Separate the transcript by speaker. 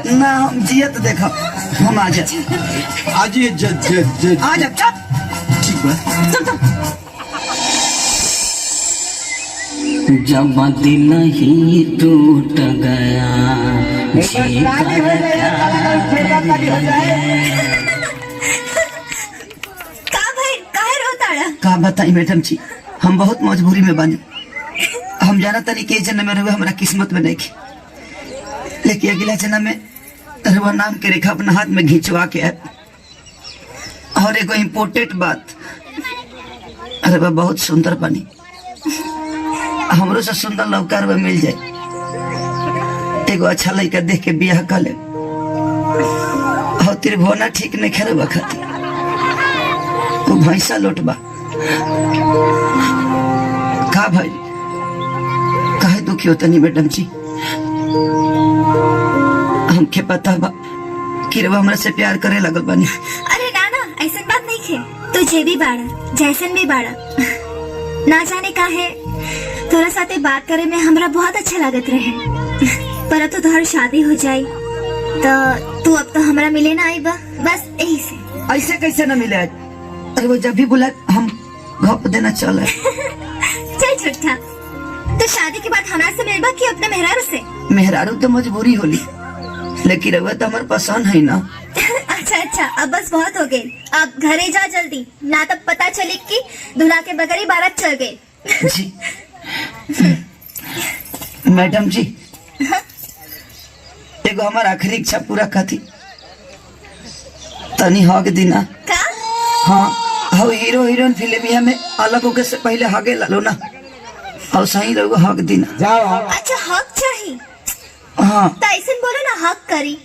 Speaker 1: ना हम जियत देखो हम आ जा
Speaker 2: आज ये
Speaker 1: आ जा चुप
Speaker 2: ठीक बा।
Speaker 3: जब दिल ही टूट गया जी
Speaker 1: का बताई मैडम जी, हम बहुत मजबूरी में बानी। हम जाना तनी के जन्म में रहे हमारा किस्मत में नहीं की, लेकिन अगला जन्म में रवा नाम के रेखा अपना हाथ में घिंचवा के आए। और एगो इम्पोर्टेंट बात, रवा बहुत सुंदर बनी, हमरो से सुंदर लड़का रवा मिल जाए, एगो अच्छा लड़का देख के बियाह कर ले। और तेरे भोना ठीक नहीं खेल खाती वो भैंसा लौटबा का भाई काहे दुखी होता नहीं मैडम जी? हमके पता बा कि रवा हमरा से प्यार करे लगल बानी।
Speaker 4: अरे नाना ऐसा बात नहीं है, तुझे भी बाड़ा जैसन भी बाड़ा ना जाने का है। तोरा साथे बात करे में हमरा बहुत अच्छा लागत रहे, पर अब तो तोहर शादी हो जाई तो तू अब तो हमरा मिले ना आई बा, बस यही से।
Speaker 1: ऐसे कैसे न मिले आज? अरे वो जब भी बुला हम घोप देना चल
Speaker 4: चल झूठा, तो शादी के बाद हमरा से मिलबा कि अपने मेहरारू से?
Speaker 1: मेहरारू तो मजबूरी होली, लेकिन रवा तो हमारे पसंद है ना।
Speaker 4: अच्छा अब बस बहुत हो गए, अब घरे जा जल्दी, ना तब पता चले कि दूल्हा के बगैर ही बारात चल गए।
Speaker 1: जी मैडम जी, एगो हमारा आखिरी इच्छा पूरा कथी तनी हक दीना।
Speaker 4: का?
Speaker 1: हाँ हाँ, हीरो हीरोइन फिल्म में अलग होके से पहले हगे लो ना, और सही लोग हक दीना।
Speaker 4: अच्छा हक चाहिए?
Speaker 1: हाँ
Speaker 4: तो ऐसे बोलो ना, हक करी।